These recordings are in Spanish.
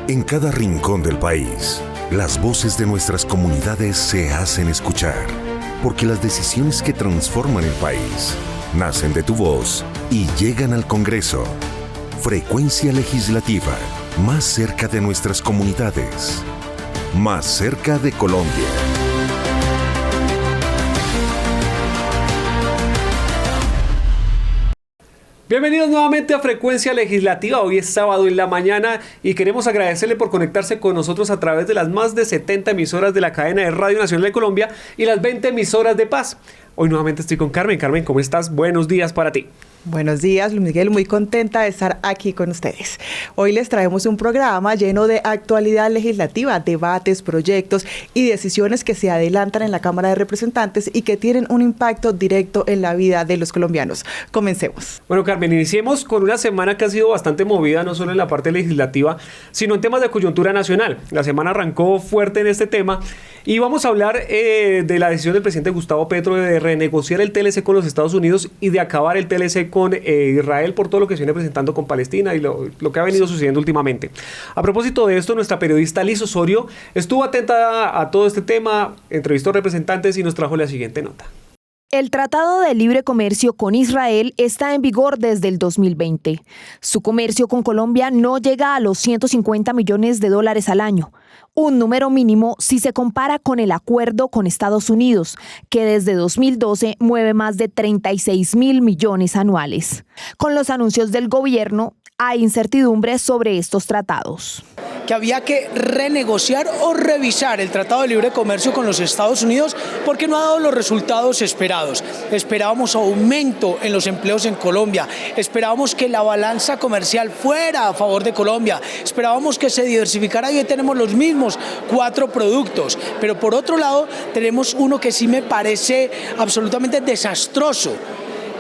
En cada rincón del país, las voces de nuestras comunidades se hacen escuchar, porque las decisiones que transforman el país nacen de tu voz y llegan al Congreso. Frecuencia Legislativa, más cerca de nuestras comunidades, más cerca de Colombia. Bienvenidos nuevamente a Frecuencia Legislativa. Hoy es sábado en la mañana y queremos agradecerle por conectarse con nosotros a través de las más de 70 emisoras de la cadena de Radio Nacional de Colombia y las 20 emisoras de Paz. Hoy nuevamente estoy con Carmen. Carmen, ¿cómo estás? Buenos días para ti. Buenos días, Luis Miguel, muy contenta de estar aquí con ustedes. Hoy les traemos un programa lleno de actualidad legislativa, debates, proyectos y decisiones que se adelantan en la Cámara de Representantes y que tienen un impacto directo en la vida de los colombianos. Comencemos. Bueno, Carmen, iniciemos con una semana que ha sido bastante movida, no solo en la parte legislativa, sino en temas de coyuntura nacional. La semana arrancó fuerte en este tema y vamos a hablar de la decisión del presidente Gustavo Petro de renegociar el TLC con los Estados Unidos y de acabar el TLC con Israel por todo lo que se viene presentando con Palestina y lo que ha venido sucediendo últimamente. A propósito de esto, nuestra periodista Liz Osorio estuvo atenta a todo este tema, entrevistó representantes y nos trajo la siguiente nota. El Tratado de Libre Comercio con Israel está en vigor desde el 2020. Su comercio con Colombia no llega a los $150 millones al año, un número mínimo si se compara con el acuerdo con Estados Unidos, que desde 2012 mueve más de 36.000 millones anuales. Con los anuncios del gobierno, hay incertidumbre sobre estos tratados. Que había que renegociar o revisar el Tratado de Libre Comercio con los Estados Unidos porque no ha dado los resultados esperados. Esperábamos aumento en los empleos en Colombia, esperábamos que la balanza comercial fuera a favor de Colombia, esperábamos que se diversificara y hoy tenemos los mismos 4 productos, pero por otro lado tenemos uno que sí me parece absolutamente desastroso,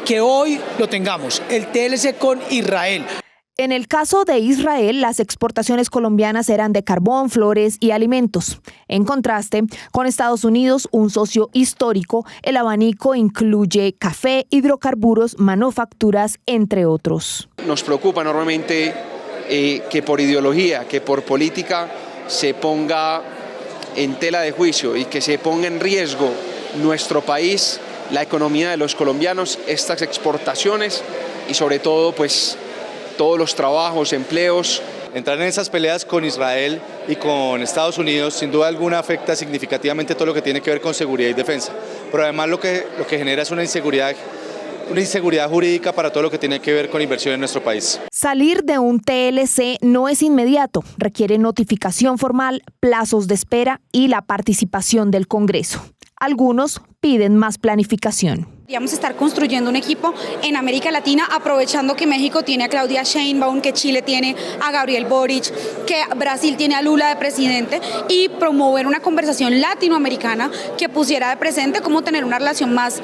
que hoy lo tengamos, el TLC con Israel. En el caso de Israel, las exportaciones colombianas eran de carbón, flores y alimentos. En contraste, con Estados Unidos, un socio histórico, el abanico incluye café, hidrocarburos, manufacturas, entre otros. Nos preocupa enormemente que por ideología, que por política se ponga en tela de juicio y que se ponga en riesgo nuestro país, la economía de los colombianos, estas exportaciones y sobre todo pues todos los trabajos, empleos. Entrar en esas peleas con Israel y con Estados Unidos sin duda alguna afecta significativamente todo lo que tiene que ver con seguridad y defensa, pero además lo que genera es una inseguridad jurídica para todo lo que tiene que ver con inversión en nuestro país. Salir de un TLC no es inmediato, requiere notificación formal, plazos de espera y la participación del Congreso. Algunos piden más planificación. Vamos a estar construyendo un equipo en América Latina, aprovechando que México tiene a Claudia Sheinbaum, que Chile tiene a Gabriel Boric, que Brasil tiene a Lula de presidente, y promover una conversación latinoamericana que pusiera de presente cómo tener una relación más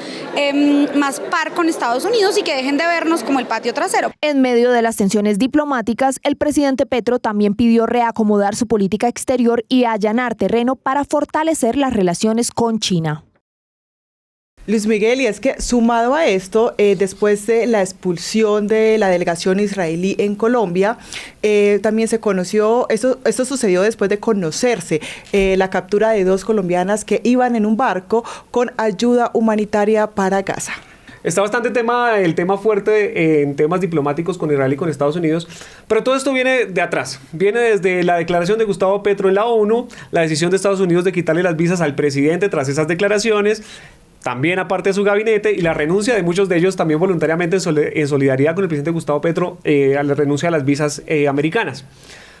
par con Estados Unidos y que dejen de vernos como el patio trasero. En medio de las tensiones diplomáticas, el presidente Petro también pidió reacomodar su política exterior y allanar terreno para fortalecer las relaciones con China. Luis Miguel, y es que sumado a esto, después de la expulsión de la delegación israelí en Colombia, también se conoció, esto sucedió después de conocerse la captura de 2 colombianas que iban en un barco con ayuda humanitaria para Gaza. Está bastante el tema fuerte en temas diplomáticos con Israel y con Estados Unidos, pero todo esto viene de atrás, viene desde la declaración de Gustavo Petro en la ONU, la decisión de Estados Unidos de quitarle las visas al presidente tras esas declaraciones, también aparte de su gabinete, y la renuncia de muchos de ellos también voluntariamente en solidaridad con el presidente Gustavo Petro a la renuncia a las visas americanas.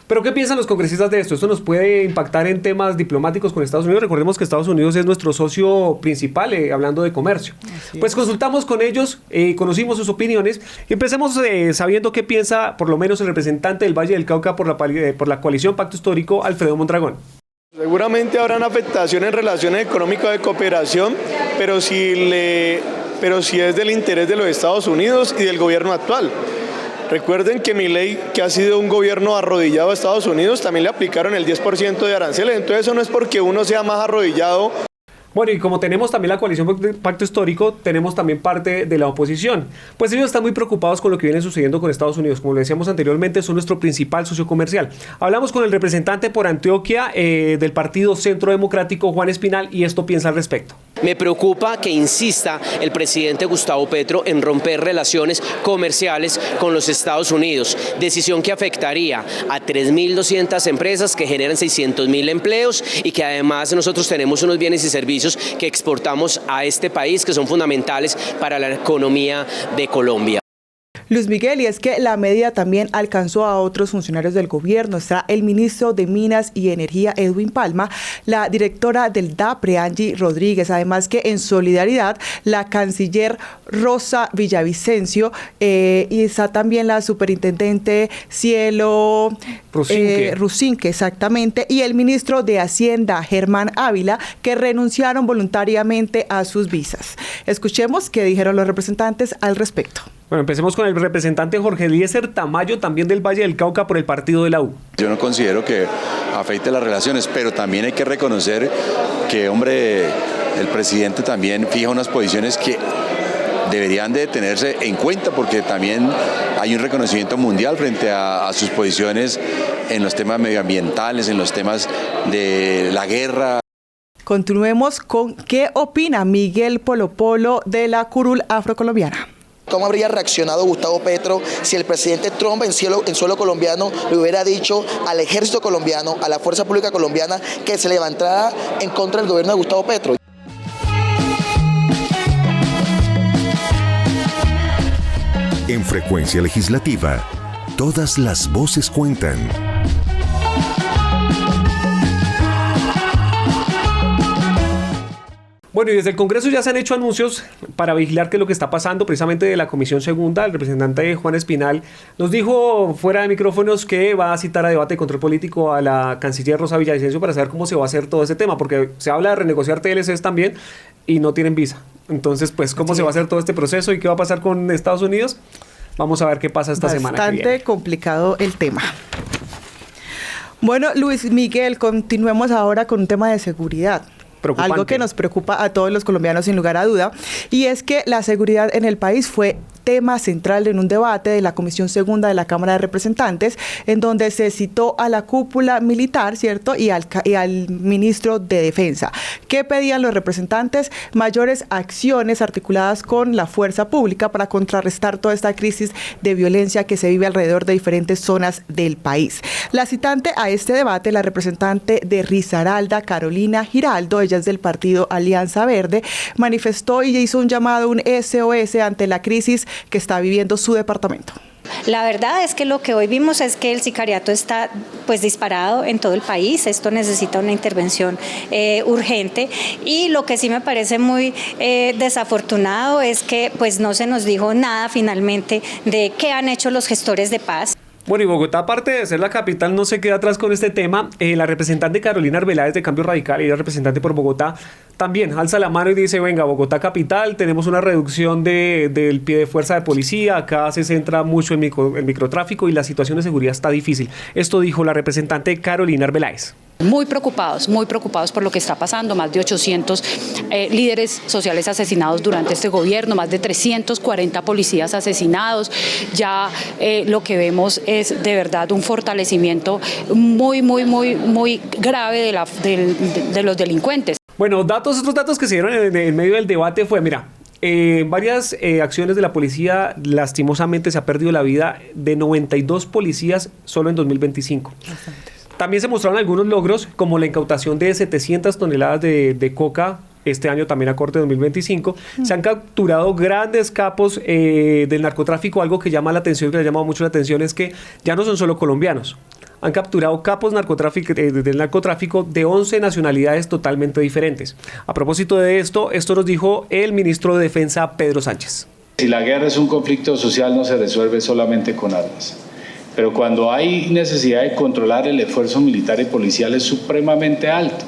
Pero ¿qué piensan los congresistas de esto? ¿Esto nos puede impactar en temas diplomáticos con Estados Unidos? Recordemos que Estados Unidos es nuestro socio principal hablando de comercio. Pues consultamos con ellos, conocimos sus opiniones y empecemos sabiendo qué piensa por lo menos el representante del Valle del Cauca por la coalición Pacto Histórico, Alfredo Mondragón. Seguramente habrán afectaciones en relaciones económicas de cooperación, pero sí es del interés de los Estados Unidos y del gobierno actual. Recuerden que Milei, que ha sido un gobierno arrodillado a Estados Unidos, también le aplicaron el 10% de aranceles, entonces eso no es porque uno sea más arrodillado. Bueno, y como tenemos también la coalición Pacto Histórico, tenemos también parte de la oposición. Pues ellos están muy preocupados con lo que viene sucediendo con Estados Unidos. Como lo decíamos anteriormente, son nuestro principal socio comercial. Hablamos con el representante por Antioquia del Partido Centro Democrático, Juan Espinal, y esto piensa al respecto. Me preocupa que insista el presidente Gustavo Petro en romper relaciones comerciales con los Estados Unidos, decisión que afectaría a 3.200 empresas que generan 600.000 empleos y que además nosotros tenemos unos bienes y servicios que exportamos a este país que son fundamentales para la economía de Colombia. Luis Miguel, y es que la medida también alcanzó a otros funcionarios del gobierno. Está el ministro de Minas y Energía, Edwin Palma, la directora del DAPRE, Angie Rodríguez, además que en solidaridad la canciller Rosa Villavicencio, y está también la superintendente Cielo Rusinque, exactamente, y el ministro de Hacienda, Germán Ávila, que renunciaron voluntariamente a sus visas. Escuchemos qué dijeron los representantes al respecto. Bueno, empecemos con el representante Jorge Eliezer Tamayo, también del Valle del Cauca, por el partido de la U. Yo no considero que afecte las relaciones, pero también hay que reconocer que, hombre, el presidente también fija unas posiciones que deberían de tenerse en cuenta, porque también hay un reconocimiento mundial frente a sus posiciones en los temas medioambientales, en los temas de la guerra. Continuemos con qué opina Miguel Polo Polo de la Curul Afrocolombiana. ¿Cómo habría reaccionado Gustavo Petro si el presidente Trump en suelo colombiano le hubiera dicho al ejército colombiano, a la fuerza pública colombiana, que se levantara en contra del gobierno de Gustavo Petro? En Frecuencia Legislativa, todas las voces cuentan. Bueno, y desde el Congreso ya se han hecho anuncios para vigilar qué es lo que está pasando. Precisamente de la Comisión Segunda, el representante Juan Espinal nos dijo fuera de micrófonos que va a citar a debate de control político a la canciller Rosa Villavicencio para saber cómo se va a hacer todo ese tema, porque se habla de renegociar TLCs también y no tienen visa. Entonces, pues, ¿cómo se va a hacer todo este proceso y qué va a pasar con Estados Unidos? Vamos a ver qué pasa esta semana que viene. Bastante complicado el tema. Bueno, Luis Miguel, continuemos ahora con un tema de seguridad. Algo que nos preocupa a todos los colombianos sin lugar a duda, y es que la seguridad en el país fue tema central en un debate de la Comisión Segunda de la Cámara de Representantes, en donde se citó a la cúpula militar, ¿cierto? Y al ministro de Defensa. ¿Qué pedían los representantes? Mayores acciones articuladas con la fuerza pública para contrarrestar toda esta crisis de violencia que se vive alrededor de diferentes zonas del país. La citante a este debate, la representante de Risaralda, Carolina Giraldo, ella es del partido Alianza Verde, manifestó y hizo un llamado, un SOS ante la crisis que está viviendo su departamento. La verdad es que lo que hoy vimos es que el sicariato está pues disparado en todo el país. Esto necesita una intervención urgente, y lo que sí me parece muy desafortunado es que pues no se nos dijo nada finalmente de qué han hecho los gestores de paz. Bueno, y Bogotá, aparte de ser la capital, no se queda atrás con este tema. La representante Carolina Arbeláez de Cambio Radical, y la representante por Bogotá, también alza la mano y dice, venga, Bogotá capital, tenemos una reducción del pie de fuerza de policía, acá se centra mucho en el microtráfico y la situación de seguridad está difícil. Esto dijo la representante Carolina Arbeláez. Muy preocupados por lo que está pasando. Más de 800 líderes sociales asesinados durante este gobierno, más de 340 policías asesinados. Ya lo que vemos es de verdad un fortalecimiento muy grave de los delincuentes. Bueno, otros datos que se dieron en medio del debate fue, mira, varias acciones de la policía, lastimosamente se ha perdido la vida de 92 policías solo en 2025. También se mostraron algunos logros, como la incautación de 700 toneladas de coca este año, también a corte de 2025. Se han capturado grandes capos del narcotráfico. Algo que llama la atención, que le ha llamado mucho la atención, es que ya no son solo colombianos. Han capturado capos del narcotráfico de 11 nacionalidades totalmente diferentes. A propósito de esto nos dijo el ministro de Defensa, Pedro Sánchez. Si la guerra es un conflicto social, no se resuelve solamente con armas. Pero cuando hay necesidad de controlar, el esfuerzo militar y policial es supremamente alto.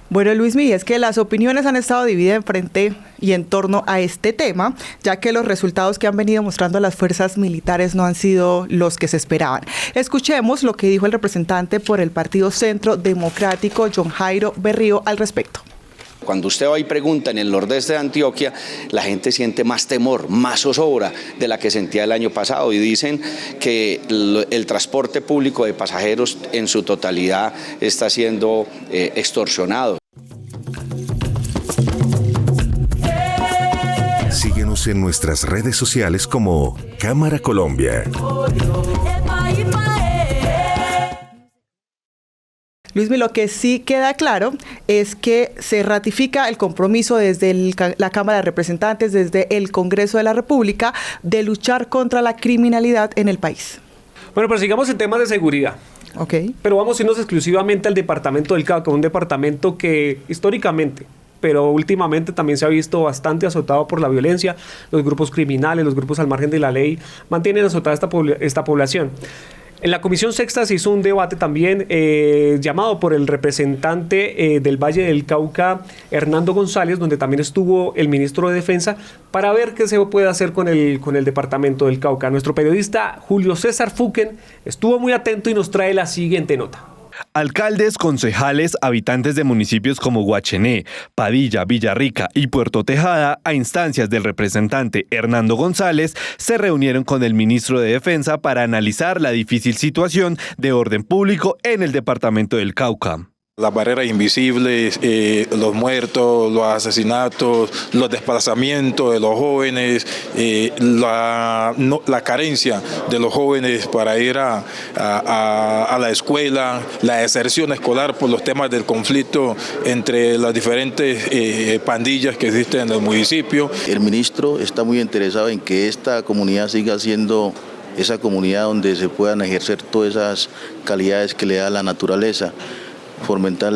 Bueno, Luis Miguel, es que las opiniones han estado divididas en frente y en torno a este tema, ya que los resultados que han venido mostrando las fuerzas militares no han sido los que se esperaban. Escuchemos lo que dijo el representante por el Partido Centro Democrático, John Jairo Berrío, al respecto. Cuando usted va y pregunta en el nordeste de Antioquia, la gente siente más temor, más zozobra de la que sentía el año pasado y dicen que el transporte público de pasajeros en su totalidad está siendo extorsionado. Síguenos en nuestras redes sociales como Cámara Colombia. Luismi, lo que sí queda claro es que se ratifica el compromiso desde la Cámara de Representantes, desde el Congreso de la República, de luchar contra la criminalidad en el país. Bueno, pero sigamos en temas de seguridad. Okay. Pero vamos a irnos exclusivamente al departamento del Cauca, un departamento que históricamente, pero últimamente también se ha visto bastante azotado por la violencia. Los grupos criminales, los grupos al margen de la ley, mantienen azotada esta población. En la Comisión Sexta se hizo un debate también llamado por el representante del Valle del Cauca, Hernando González, donde también estuvo el ministro de Defensa, para ver qué se puede hacer con el departamento del Cauca. Nuestro periodista Julio César Fuquen estuvo muy atento y nos trae la siguiente nota. Alcaldes, concejales, habitantes de municipios como Guachené, Padilla, Villarrica y Puerto Tejada, a instancias del representante Hernando González, se reunieron con el ministro de Defensa para analizar la difícil situación de orden público en el departamento del Cauca. Las barreras invisibles, los muertos, los asesinatos, los desplazamientos de los jóvenes, la carencia de los jóvenes para ir a la escuela, la deserción escolar por los temas del conflicto entre las diferentes pandillas que existen en el municipio. El ministro está muy interesado en que esta comunidad siga siendo esa comunidad donde se puedan ejercer todas esas calidades que le da la naturaleza. Fomentar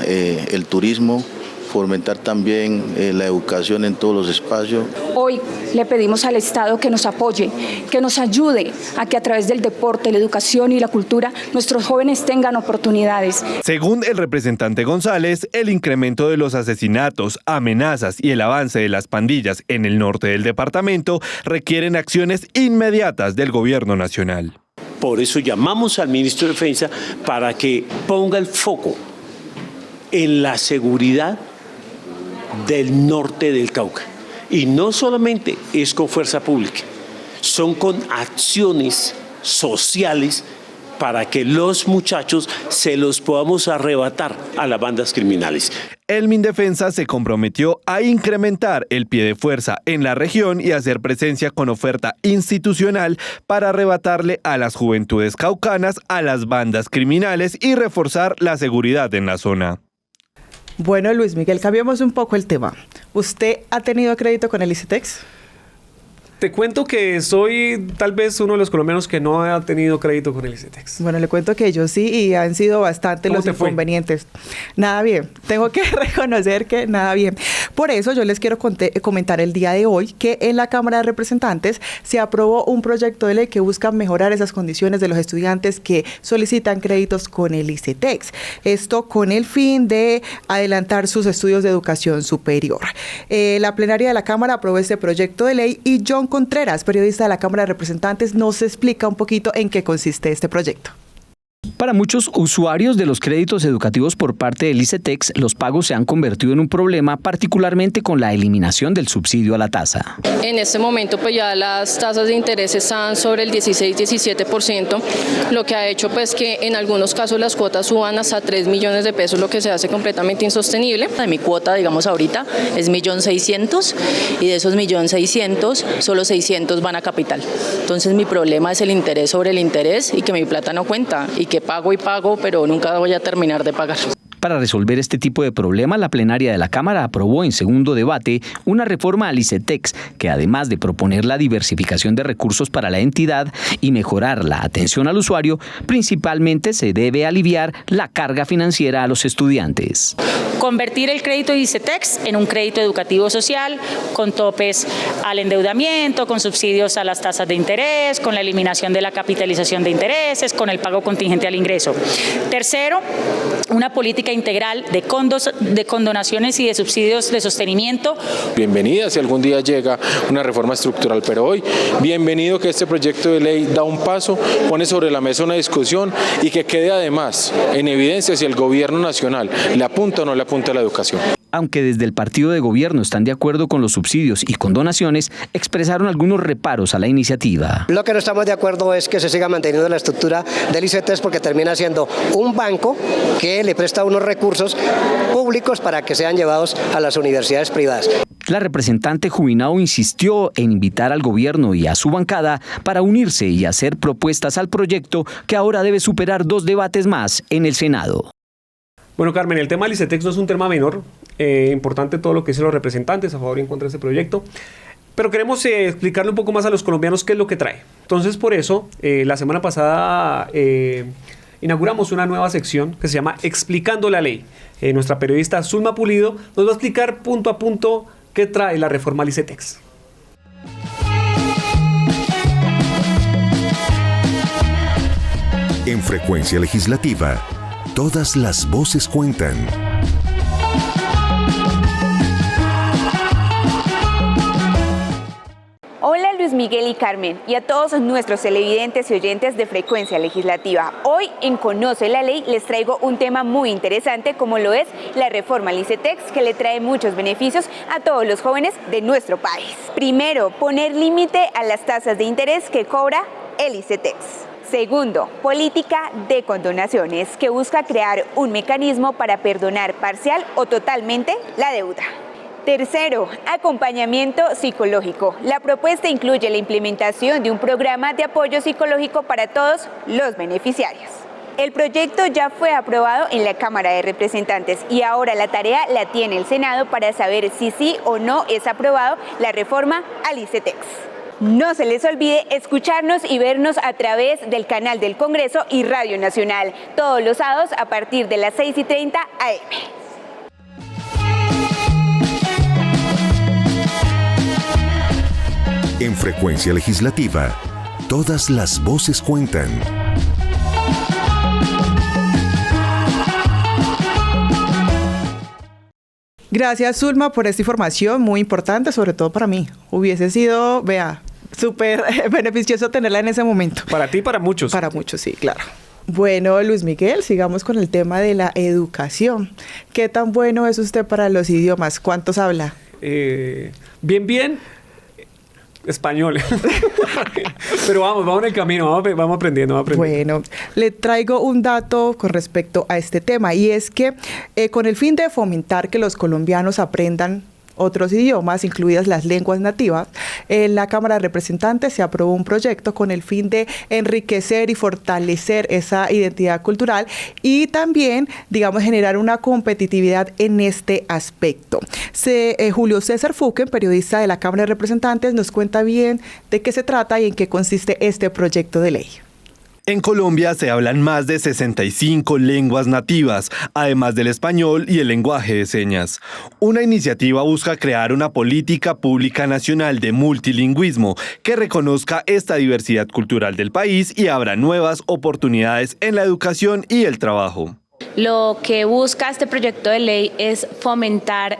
el turismo, fomentar también la educación en todos los espacios. Hoy le pedimos al Estado que nos apoye, que nos ayude a que a través del deporte, la educación y la cultura nuestros jóvenes tengan oportunidades. Según el representante González, el incremento de los asesinatos, amenazas y el avance de las pandillas en el norte del departamento requieren acciones inmediatas del gobierno nacional. Por eso llamamos al ministro de Defensa para que ponga el foco en la seguridad del norte del Cauca. Y no solamente es con fuerza pública, son con acciones sociales para que los muchachos se los podamos arrebatar a las bandas criminales. El Mindefensa se comprometió a incrementar el pie de fuerza en la región y hacer presencia con oferta institucional para arrebatarle a las juventudes caucanas a las bandas criminales y reforzar la seguridad en la zona. Bueno, Luis Miguel, cambiamos un poco el tema. ¿Usted ha tenido crédito con el ICETEX? Te cuento que soy tal vez uno de los colombianos que no ha tenido crédito con el ICETEX. Bueno, le cuento que yo sí y han sido bastante los inconvenientes. Nada bien. Tengo que reconocer que nada bien. Por eso yo les quiero comentar el día de hoy que en la Cámara de Representantes se aprobó un proyecto de ley que busca mejorar esas condiciones de los estudiantes que solicitan créditos con el ICETEX. Esto con el fin de adelantar sus estudios de educación superior. La plenaria de la Cámara aprobó este proyecto de ley y John Contreras, periodista de la Cámara de Representantes, nos explica un poquito en qué consiste este proyecto. Para muchos usuarios de los créditos educativos por parte del ICETEX, los pagos se han convertido en un problema, particularmente con la eliminación del subsidio a la tasa. En este momento pues ya las tasas de interés están sobre el 16-17%, lo que ha hecho pues que en algunos casos las cuotas suban hasta 3 millones de pesos, lo que se hace completamente insostenible. Mi cuota, digamos ahorita, es 1.600.000 y de esos 1.600.000, solo 600 van a capital. Entonces mi problema es el interés sobre el interés y que mi plata no cuenta y que pago y pago, pero nunca voy a terminar de pagar. Para resolver este tipo de problemas, la plenaria de la Cámara aprobó en segundo debate una reforma al ICETEX que, además de proponer la diversificación de recursos para la entidad y mejorar la atención al usuario, principalmente se debe aliviar la carga financiera a los estudiantes. Convertir el crédito de ICETEX en un crédito educativo social, con topes al endeudamiento, con subsidios a las tasas de interés, con la eliminación de la capitalización de intereses, con el pago contingente al ingreso. Tercero, una política integral de condonaciones y de subsidios de sostenimiento. Bienvenida si algún día llega una reforma estructural, pero hoy bienvenido que este proyecto de ley da un paso, pone sobre la mesa una discusión y que quede además en evidencia si el gobierno nacional le apunta o no le apunta asunto de la educación. Aunque desde el partido de gobierno están de acuerdo con los subsidios y con donaciones, expresaron algunos reparos a la iniciativa. Lo que no estamos de acuerdo es que se siga manteniendo la estructura del ICETEX porque termina siendo un banco que le presta unos recursos públicos para que sean llevados a las universidades privadas. La representante Jubinao insistió en invitar al gobierno y a su bancada para unirse y hacer propuestas al proyecto que ahora debe superar 2 debates más en el Senado. Bueno, Carmen, el tema del ICETEX no es un tema menor, importante todo lo que dicen los representantes a favor y en contra de este proyecto, pero queremos explicarle un poco más a los colombianos qué es lo que trae. Entonces, por eso, la semana pasada inauguramos una nueva sección que se llama Explicando la Ley. Nuestra periodista Zulma Pulido nos va a explicar punto a punto qué trae la reforma al ICETEX. En Frecuencia Legislativa, todas las voces cuentan. Hola Luis Miguel y Carmen y a todos nuestros televidentes y oyentes de Frecuencia Legislativa. Hoy en Conoce la Ley les traigo un tema muy interesante como lo es la reforma al ICETEX que le trae muchos beneficios a todos los jóvenes de nuestro país. Primero, poner límite a las tasas de interés que cobra el ICETEX. Segundo, política de condonaciones que busca crear un mecanismo para perdonar parcial o totalmente la deuda. Tercero, acompañamiento psicológico. La propuesta incluye la implementación de un programa de apoyo psicológico para todos los beneficiarios. El proyecto ya fue aprobado en la Cámara de Representantes y ahora la tarea la tiene el Senado para saber si sí o no es aprobado la reforma al ICETEX. No se les olvide escucharnos y vernos a través del canal del Congreso y Radio Nacional, todos los sábados a partir de las 6:30 AM. En Frecuencia Legislativa, todas las voces cuentan. Gracias, Zulma, por esta información muy importante, sobre todo para mí. Hubiese sido, súper beneficioso tenerla en ese momento. Para ti y para muchos. Para muchos, sí, claro. Bueno, Luis Miguel, sigamos con el tema de la educación. ¿Qué tan bueno es usted para los idiomas? ¿Cuántos habla? Bien. Español. Pero vamos en el camino, vamos aprendiendo. Bueno, le traigo un dato con respecto a este tema y es que con el fin de fomentar que los colombianos aprendan otros idiomas, incluidas las lenguas nativas, en la Cámara de Representantes se aprobó un proyecto con el fin de enriquecer y fortalecer esa identidad cultural y también, generar una competitividad en este aspecto. Julio César Fuquen, periodista de la Cámara de Representantes, nos cuenta bien de qué se trata y en qué consiste este proyecto de ley. En Colombia se hablan más de 65 lenguas nativas, además del español y el lenguaje de señas. Una iniciativa busca crear una política pública nacional de multilingüismo que reconozca esta diversidad cultural del país y abra nuevas oportunidades en la educación y el trabajo. Lo que busca este proyecto de ley es fomentar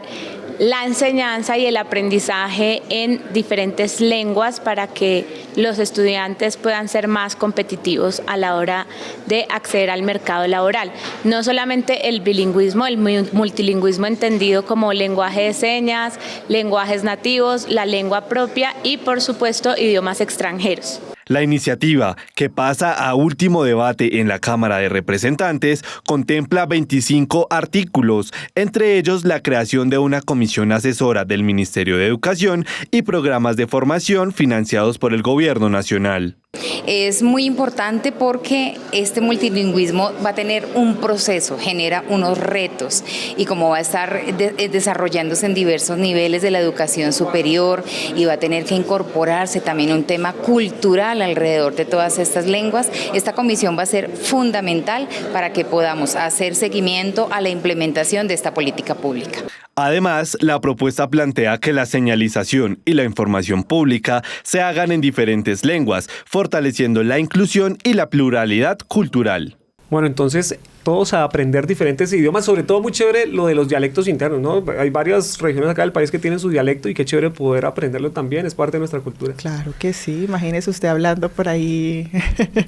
la enseñanza y el aprendizaje en diferentes lenguas para que los estudiantes puedan ser más competitivos a la hora de acceder al mercado laboral. No solamente el bilingüismo, el multilingüismo entendido como lenguaje de señas, lenguajes nativos, la lengua propia y, por supuesto, idiomas extranjeros. La iniciativa, que pasa a último debate en la Cámara de Representantes, contempla 25 artículos, entre ellos la creación de una comisión asesora del Ministerio de Educación y programas de formación financiados por el Gobierno Nacional. Es muy importante porque este multilingüismo va a tener un proceso, genera unos retos y como va a estar desarrollándose en diversos niveles de la educación superior y va a tener que incorporarse también un tema cultural alrededor de todas estas lenguas, esta comisión va a ser fundamental para que podamos hacer seguimiento a la implementación de esta política pública. Además, la propuesta plantea que la señalización y la información pública se hagan en diferentes lenguas, fortaleciendo la inclusión y la pluralidad cultural. Bueno, entonces todos a aprender diferentes idiomas, sobre todo muy chévere lo de los dialectos internos, ¿no? Hay varias regiones acá del país que tienen su dialecto y qué chévere poder aprenderlo también, es parte de nuestra cultura. Claro que sí, imagínese usted hablando por ahí,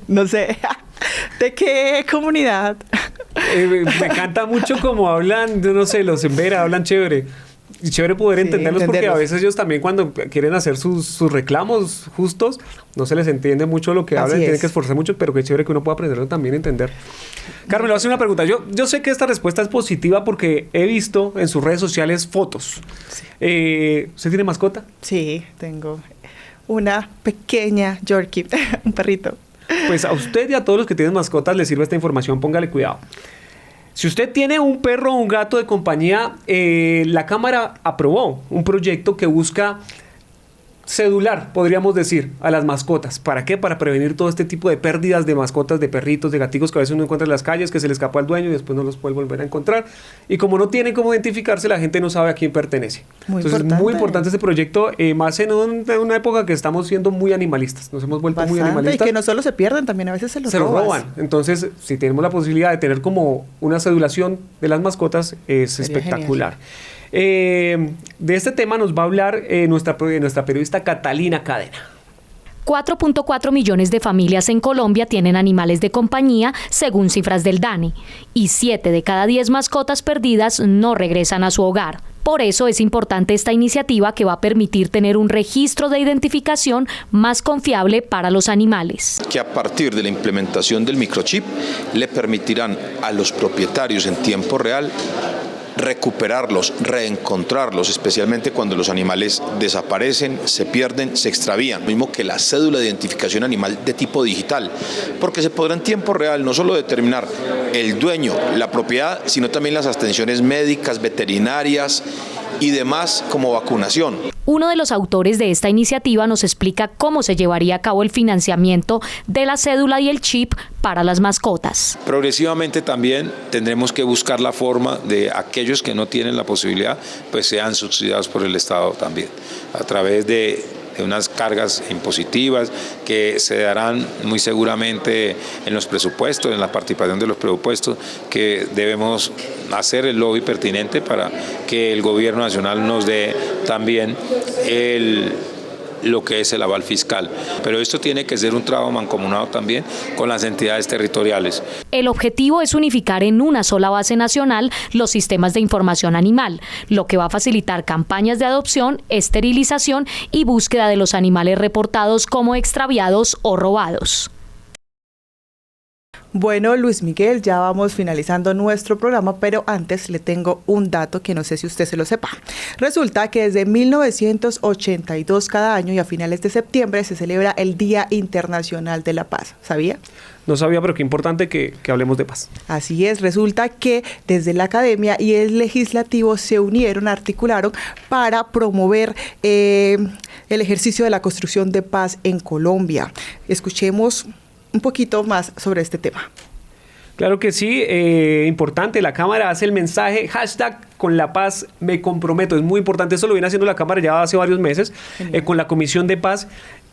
no sé, ¿de qué comunidad? Me encanta mucho como hablan, yo no sé, los en Vera hablan chévere. Y chévere poder entenderlos porque a veces ellos también cuando quieren hacer sus reclamos justos, no se les entiende mucho lo que hablan, tienen que esforzar mucho, pero qué chévere que uno pueda aprenderlo también a entender. Carmen, le voy a hacer una pregunta. Yo sé que esta respuesta es positiva porque he visto en sus redes sociales fotos. ¿Usted tiene mascota? Sí, tengo una pequeña Yorkie, un perrito. Pues a usted y a todos los que tienen mascotas les sirve esta información, póngale cuidado. Si usted tiene un perro o un gato de compañía, la Cámara aprobó un proyecto que busca cedular, podríamos decir, a las mascotas. ¿Para qué? Para prevenir todo este tipo de pérdidas de mascotas, de perritos, de gaticos que a veces uno encuentra en las calles, que se le escapó al dueño y después no los puede volver a encontrar. Y como no tienen cómo identificarse, la gente no sabe a quién pertenece. Entonces es muy importante este proyecto, más en una época que estamos siendo muy animalistas. Nos hemos vuelto muy animalistas. Y que no solo se pierden, también a veces se los roban. Entonces, si tenemos la posibilidad de tener como una cedulación de las mascotas, es espectacular. De este tema nos va a hablar nuestra periodista Catalina Cadena. 4.4 millones de familias en Colombia tienen animales de compañía, según cifras del DANE, y 7 de cada 10 mascotas perdidas no regresan a su hogar. Por eso es importante esta iniciativa que va a permitir tener un registro de identificación más confiable para los animales. Que a partir de la implementación del microchip le permitirán a los propietarios en tiempo real recuperarlos, reencontrarlos, especialmente cuando los animales desaparecen, se pierden, se extravían. Lo mismo que la cédula de identificación animal de tipo digital, porque se podrá en tiempo real no solo determinar el dueño, la propiedad, sino también las atenciones médicas, veterinarias y demás como vacunación. Uno de los autores de esta iniciativa nos explica cómo se llevaría a cabo el financiamiento de la cédula y el chip para las mascotas. Progresivamente también tendremos que buscar la forma de aquellos que no tienen la posibilidad, pues sean subsidiados por el Estado también, a través de unas cargas impositivas que se darán muy seguramente en los presupuestos, en la participación de los presupuestos, que debemos hacer el lobby pertinente para que el gobierno nacional nos dé también lo que es el aval fiscal. Pero esto tiene que ser un trabajo mancomunado también con las entidades territoriales. El objetivo es unificar en una sola base nacional los sistemas de información animal, lo que va a facilitar campañas de adopción, esterilización y búsqueda de los animales reportados como extraviados o robados. Bueno, Luis Miguel, ya vamos finalizando nuestro programa, pero antes le tengo un dato que no sé si usted se lo sepa. Resulta que desde 1982 cada año y a finales de septiembre se celebra el Día Internacional de la Paz. ¿Sabía? No sabía, pero qué importante que hablemos de paz. Así es, resulta que desde la academia y el legislativo se unieron, articularon para promover el ejercicio de la construcción de paz en Colombia. Escuchemos un poquito más sobre este tema. Claro que sí, importante, la Cámara hace el mensaje, #con la paz me comprometo, es muy importante, eso lo viene haciendo la Cámara ya hace varios meses, con la Comisión de Paz,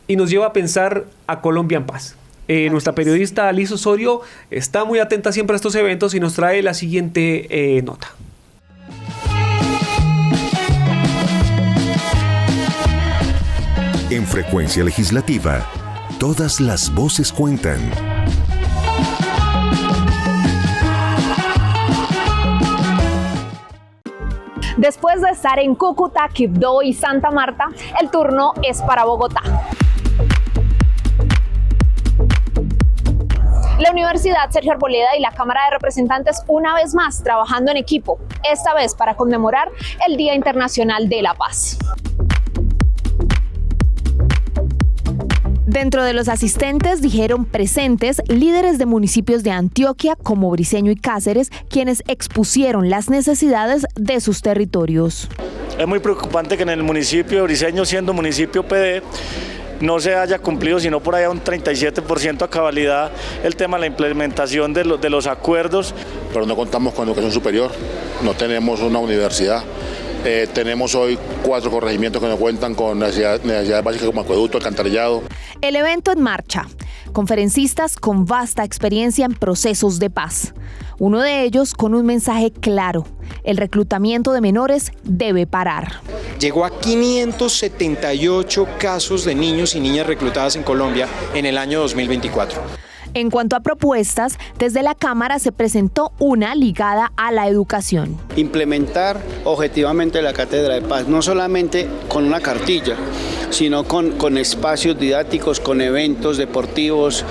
y nos lleva a pensar a Colombia en paz. Nuestra periodista Alice Osorio está muy atenta siempre a estos eventos y nos trae la siguiente nota. En Frecuencia Legislativa, todas las voces cuentan. Después de estar en Cúcuta, Quibdó y Santa Marta, el turno es para Bogotá. La Universidad Sergio Arboleda y la Cámara de Representantes una vez más trabajando en equipo, esta vez para conmemorar el Día Internacional de la Paz. Dentro de los asistentes dijeron presentes líderes de municipios de Antioquia como Briceño y Cáceres, quienes expusieron las necesidades de sus territorios. Es muy preocupante que en el municipio de Briceño, siendo municipio PD, no se haya cumplido sino por allá un 37% a cabalidad el tema de la implementación de los acuerdos. Pero no contamos con educación superior, no tenemos una universidad. Tenemos hoy 4 corregimientos que no cuentan con necesidades básicas como acueducto, alcantarillado. El evento en marcha. Conferencistas con vasta experiencia en procesos de paz. Uno de ellos con un mensaje claro. El reclutamiento de menores debe parar. Llegó a 578 casos de niños y niñas reclutadas en Colombia en el año 2024. En cuanto a propuestas, desde la Cámara se presentó una ligada a la educación. Implementar objetivamente la Cátedra de Paz, no solamente con una cartilla, sino con espacios didácticos, con eventos deportivos,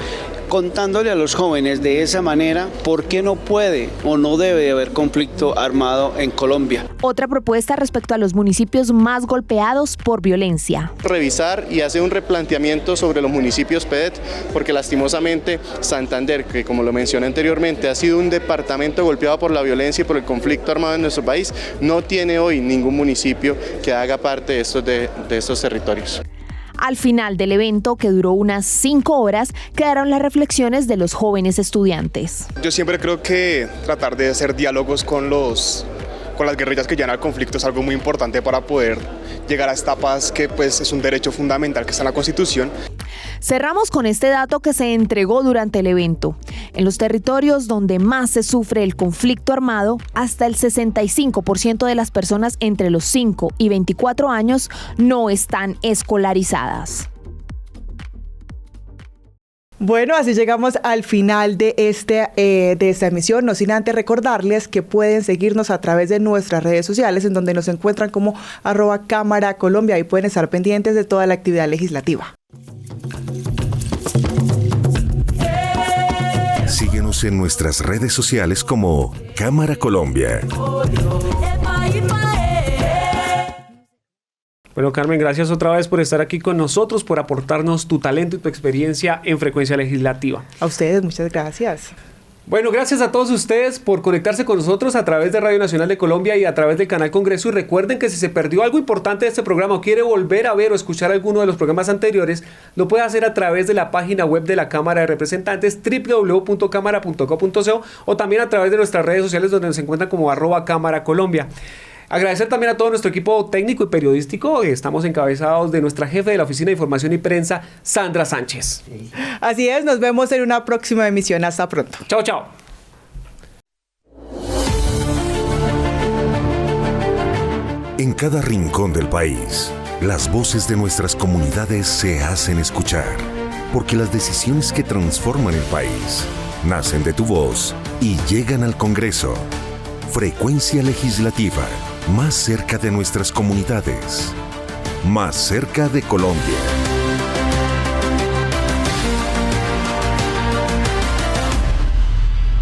contándole a los jóvenes de esa manera por qué no puede o no debe haber conflicto armado en Colombia. Otra propuesta respecto a los municipios más golpeados por violencia. Revisar y hacer un replanteamiento sobre los municipios PEDET, porque lastimosamente Santander, que como lo mencioné anteriormente, ha sido un departamento golpeado por la violencia y por el conflicto armado en nuestro país, no tiene hoy ningún municipio que haga parte de estos territorios. Al final del evento, que duró unas 5 horas, quedaron las reflexiones de los jóvenes estudiantes. Yo siempre creo que tratar de hacer diálogos con las guerrillas que llevan al conflicto es algo muy importante para poder llegar a esta paz, que pues es un derecho fundamental que está en la Constitución. Cerramos con este dato que se entregó durante el evento. En los territorios donde más se sufre el conflicto armado, hasta el 65% de las personas entre los 5 y 24 años no están escolarizadas. Bueno, así llegamos al final de esta emisión, no sin antes recordarles que pueden seguirnos a través de nuestras redes sociales, en donde nos encuentran como @Cámara Colombia, y pueden estar pendientes de toda la actividad legislativa. Síguenos en nuestras redes sociales como Cámara Colombia. Bueno, Carmen, gracias otra vez por estar aquí con nosotros, por aportarnos tu talento y tu experiencia en Frecuencia Legislativa. A ustedes, muchas gracias. Bueno, gracias a todos ustedes por conectarse con nosotros a través de Radio Nacional de Colombia y a través del Canal Congreso. Y recuerden que si se perdió algo importante de este programa o quiere volver a ver o escuchar alguno de los programas anteriores, lo puede hacer a través de la página web de la Cámara de Representantes, www.cámara.co.co, o también a través de nuestras redes sociales, donde nos encuentran como @Cámara Colombia. Agradecer también a todo nuestro equipo técnico y periodístico. Estamos encabezados de nuestra jefe de la Oficina de Información y Prensa, Sandra Sánchez. Así es, nos vemos en una próxima emisión. Hasta pronto. Chao, chao. En cada rincón del país, las voces de nuestras comunidades se hacen escuchar, porque las decisiones que transforman el país nacen de tu voz y llegan al Congreso. Frecuencia Legislativa, más cerca de nuestras comunidades, más cerca de Colombia.